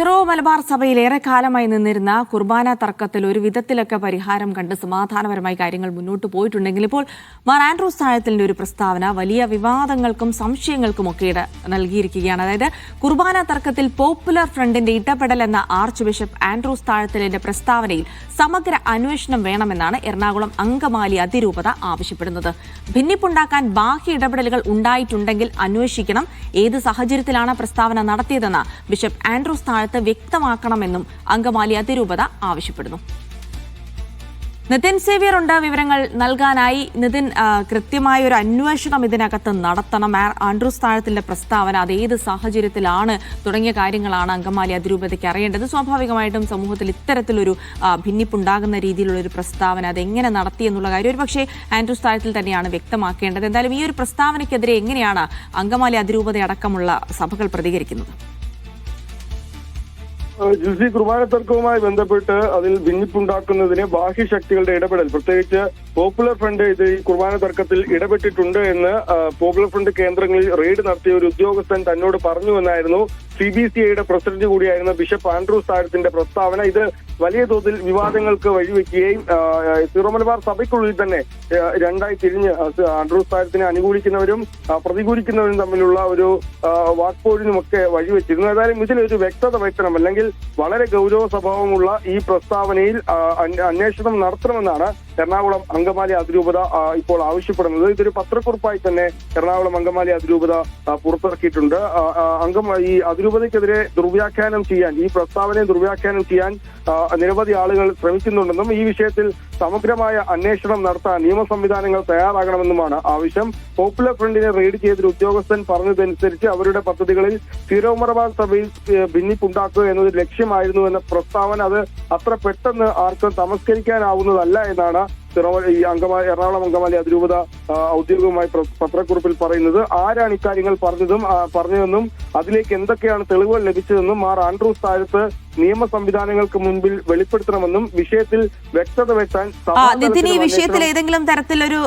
Syro Malabar സഭയിൽ ഏറെക്കാലമായി നിന്നിരുന്ന കുർബാന തർക്കത്തിൽ ഒരു വിധത്തിലൊക്കെ പരിഹാരം കണ്ട് സമാധാനപരമായി കാര്യങ്ങൾ മുന്നോട്ട് പോയിട്ടുണ്ടെങ്കിൽ ഇപ്പോൾ മാർ ആൻഡ്രൂസ് താഴത്തിലിന്റെ ഒരു പ്രസ്താവന വലിയ വിവാദങ്ങൾക്കും സംശയങ്ങൾക്കുമൊക്കെ നൽകിയിരിക്കുകയാണ്. അതായത് കുർബാന തർക്കത്തിൽ പോപ്പുലർ ഫ്രണ്ടിന്റെ ഇടപെടൽ എന്ന ആർച്ച് ബിഷപ്പ് ആൻഡ്രൂസ് താഴത്തിലിന്റെ പ്രസ്താവനയിൽ സമഗ്ര അന്വേഷണം വേണമെന്നാണ് എറണാകുളം അങ്കമാലി അതിരൂപത ആവശ്യപ്പെടുന്നത്. ഭിന്നിപ്പുണ്ടാക്കാൻ ബാഹ്യ ഇടപെടലുകൾ ഉണ്ടായിട്ടുണ്ടെങ്കിൽ അന്വേഷിക്കണം. ഏത് സാഹചര്യത്തിലാണ് പ്രസ്താവന നടത്തിയതെന്ന് ബിഷപ്പ് ആൻഡ്രൂസ് താഴത്ത് വ്യക്തമാക്കണമെന്നും അങ്കമാലി അതിരൂപത ആവശ്യപ്പെടുന്നു. നിതിൻ സേവ്യർ ഉണ്ട് വിവരങ്ങൾ നൽകാനായി. നിതിൻ, കൃത്യമായ ഒരു അന്വേഷണം ഇതിനകത്ത് നടത്തണം. ആൻഡ്രൂസ് താഴത്തിന്റെ പ്രസ്താവന അത് ഏത് സാഹചര്യത്തിലാണ് തുടങ്ങിയ കാര്യങ്ങളാണ് അങ്കമാലി അതിരൂപതയ്ക്ക് അറിയേണ്ടത്. സ്വാഭാവികമായിട്ടും സമൂഹത്തിൽ ഇത്തരത്തിലൊരു ഭിന്നിപ്പുണ്ടാകുന്ന രീതിയിലുള്ള ഒരു പ്രസ്താവന അതെങ്ങനെ നടത്തി എന്നുള്ള കാര്യം ഒരു പക്ഷേ ആൻഡ്രൂസ് താഴത്തിൽ തന്നെയാണ് വ്യക്തമാക്കേണ്ടത്. എന്തായാലും ഈ ഒരു പ്രസ്താവനയ്ക്കെതിരെ എങ്ങനെയാണ് അങ്കമാലി അതിരൂപതയടക്കമുള്ള സഭകൾ പ്രതികരിക്കുന്നത്? ജിൽസി, കുർബാന തർക്കവുമായി ബന്ധപ്പെട്ട് അതിൽ ഭിന്നിപ്പുണ്ടാക്കുന്നതിന് ബാഹ്യശക്തികളുടെ ഇടപെടൽ, പ്രത്യേകിച്ച് പോപ്പുലർ ഫ്രണ്ട് ഇത് ഈ കുർബാന തർക്കത്തിൽ ഇടപെട്ടിട്ടുണ്ട് എന്ന് പോപ്പുലർ ഫ്രണ്ട് കേന്ദ്രങ്ങളിൽ റെയ്ഡ് നടത്തിയ ഒരു ഉദ്യോഗസ്ഥൻ തന്നോട് പറഞ്ഞുവെന്നായിരുന്നു CBCIയുടെ പ്രസിഡന്റ് കൂടിയായിരുന്ന ബിഷപ്പ് ആൻഡ്രൂസ് താഴത്തിന്റെ പ്രസ്താവന. ഇത് വലിയ തോതിൽ വിവാദങ്ങൾക്ക് വഴിവെക്കുകയും സിറോ മലബാർ സഭയ്ക്കുള്ളിൽ തന്നെ രണ്ടായി തിരിഞ്ഞ് ആൻഡ്രൂസ് താഴത്തിനെ അനുകൂലിക്കുന്നവരും പ്രതികൂലിക്കുന്നവരും തമ്മിലുള്ള ഒരു വാക്പോരിനുമൊക്കെ വഴിവെച്ചിരുന്നു. ഏതായാലും ഇതിലൊരു വ്യക്തത വരുത്തണം, അല്ലെങ്കിൽ വളരെ ഗൗരവ സ്വഭാവമുള്ള ഈ പ്രസ്താവനയിൽ അന്വേഷണം നടത്തണമെന്നാണ് എറണാകുളം അങ്കമാലി അതിരൂപത ഇപ്പോൾ ആവശ്യപ്പെടുന്നത്. ഇതൊരു പത്രക്കുറിപ്പായി തന്നെ എറണാകുളം അങ്കമാലി അതിരൂപത പുറത്തിറക്കിയിട്ടുണ്ട്. ഈ അതിരൂപതയ്ക്കെതിരെ ദുർവ്യാഖ്യാനം ചെയ്യാൻ, ഈ പ്രസ്താവനയെ ദുർവ്യാഖ്യാനം ചെയ്യാൻ നിരവധി ആളുകൾ ശ്രമിക്കുന്നുണ്ടെന്നും ഈ വിഷയത്തിൽ സമഗ്രമായ അന്വേഷണം നടത്താൻ നിയമ സംവിധാനങ്ങൾ തയ്യാറാകണമെന്നുമാണ് ആവശ്യം. പോപ്പുലർ ഫ്രണ്ടിനെ റെയ്ഡ് ചെയ്തൊരു ഉദ്യോഗസ്ഥൻ പറഞ്ഞതനുസരിച്ച് അവരുടെ പദ്ധതികളിൽ സിറോ മലബാർ സഭയിൽ ഭിന്നിപ്പുണ്ടാക്കുക എന്നത് ലക്ഷ്യമായിരുന്നു എന്ന പ്രസ്താവന അത് അത്ര പെട്ടെന്ന് ആർക്കും തമസ്കരിക്കാനാവുന്നതല്ല എന്നാണ് ഈ എറണാകുളം അങ്കമാലി അതിരൂപത ഔദ്യോഗികമായി പത്രക്കുറിപ്പിൽ പറയുന്നത്. ആരാണ് ഇക്കാര്യങ്ങൾ പറഞ്ഞതെന്നും അതിലേക്ക് എന്തൊക്കെയാണ് തെളിവുകൾ ലഭിച്ചതെന്നും മാർ ആൻഡ്രൂസ് താഴത്ത് നിയമ സംവിധാനങ്ങൾക്ക് മുൻപിൽ വെളിപ്പെടുത്തണമെന്നും വിഷയത്തിൽ വ്യക്തത വരുത്താൻ ഈ വിഷയത്തിൽ ഏതെങ്കിലും തരത്തിലൊരു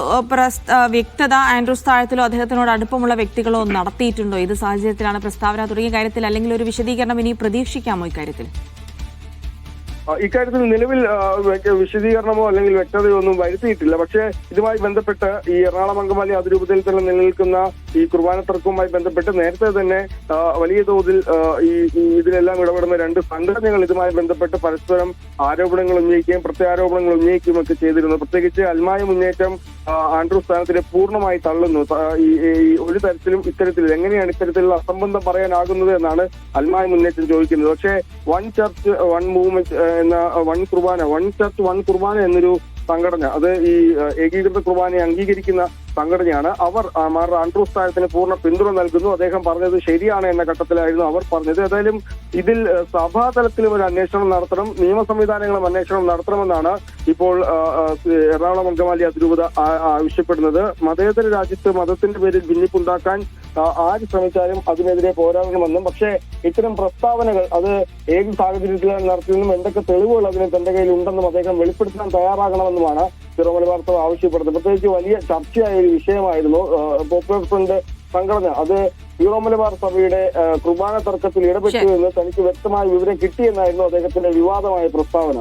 വ്യക്തത ആൻഡ്രൂസ് താഴത്തിലോ അദ്ദേഹത്തിനോട് അടുപ്പമുള്ള വ്യക്തികളോ നടത്തിയിട്ടുണ്ടോ? ഏത് സാഹചര്യത്തിലാണ് പ്രസ്താവന തുടങ്ങിയ കാര്യത്തിൽ, അല്ലെങ്കിൽ ഒരു വിശദീകരണം ഇനി പ്രതീക്ഷിക്കാമോ ഇക്കാര്യത്തിൽ? ഇക്കാര്യത്തിൽ നിലവിൽ വിശദീകരണമോ അല്ലെങ്കിൽ വ്യക്തതയോ ഒന്നും വരുത്തിയിട്ടില്ല. പക്ഷേ ഇതുമായി ബന്ധപ്പെട്ട് ഈ എറണാകുളം അങ്കമാലി അതിരൂപതയിൽ തന്നെ നിലനിൽക്കുന്ന ഈ കുർബാന തർക്കവുമായി ബന്ധപ്പെട്ട് നേരത്തെ തന്നെ വലിയ തോതിൽ ഇതിലെല്ലാം ഇടപെടുന്ന രണ്ട് സംഘടനകൾ ഇതുമായി ബന്ധപ്പെട്ട് പരസ്പരം ആരോപണങ്ങൾ ഉന്നയിക്കുകയും പ്രത്യാരോപണങ്ങൾ ഉന്നയിക്കുകയും ഒക്കെ ചെയ്തിരുന്നു. പ്രത്യേകിച്ച് അൽമായ മുന്നേറ്റം ആൻഡ്രൂസ് സ്ഥാനത്തിനെ പൂർണ്ണമായി തള്ളുന്നു. ഈ ഒരു തരത്തിലും എങ്ങനെയാണ് ഇത്തരത്തിലുള്ള അസംബന്ധം പറയാനാകുന്നത് എന്നാണ് അൽമായ മുന്നേറ്റം ചോദിക്കുന്നത്. പക്ഷേ വൺ ചർച്ച് വൺ മൂവ്മെന്റ് എന്ന വൺ ചർച്ച് വൺ കുർബാന എന്നൊരു സംഘടന, അത് ഈ ഏകീകൃത കുർബാനയെ അംഗീകരിക്കുന്ന സംഘടനയാണ്. അവർ മാർ ആൻഡ്രൂസ് താഴത്തിന് പൂർണ്ണ പിന്തുണ നൽകുന്നു. അദ്ദേഹം പറഞ്ഞത് ശരിയാണ് എന്ന ഘട്ടത്തിലായിരുന്നു അവർ പറഞ്ഞത്. ഏതായാലും ഇതിൽ സഭാതലത്തിലും ഒരു അന്വേഷണം നടത്തണം, നിയമ സംവിധാനങ്ങളും അന്വേഷണം നടത്തണമെന്നാണ് ഇപ്പോൾ എറണാകുളം അങ്കമാലി അതിരൂപത ആവശ്യപ്പെടുന്നത്. മതേതര രാജ്യത്ത് മതത്തിന്റെ പേരിൽ ഭിന്നിപ്പുണ്ടാക്കാൻ ആര് ശ്രമിച്ചാലും അതിനെതിരെ പോരാടണമെന്നും, പക്ഷേ ഇത്തരം പ്രസ്താവനകൾ അത് ഏത് സാഹചര്യത്തിലാണ് നടത്തിയെന്നും എന്തൊക്കെ തെളിവുകൾ അതിന് തന്റെ കയ്യിൽ ഉണ്ടെന്നും അദ്ദേഹം വെളിപ്പെടുത്താൻ തയ്യാറാകണമെന്നുമാണ് സിറോ മലബാർ സഭ ആവശ്യപ്പെടുന്നത്. പ്രത്യേകിച്ച് വലിയ ചർച്ചയായ ഒരു വിഷയമായിരുന്നു പോപ്പുലർ ഫ്രണ്ട് സംഘടന അത് സിറോ മലബാർ സഭയുടെ കുർബാന തർക്കത്തിൽ ഇടപെട്ടു എന്ന് തനിക്ക് വ്യക്തമായ വിവരം കിട്ടിയെന്നായിരുന്നു അദ്ദേഹത്തിന്റെ വിവാദമായ പ്രസ്താവന.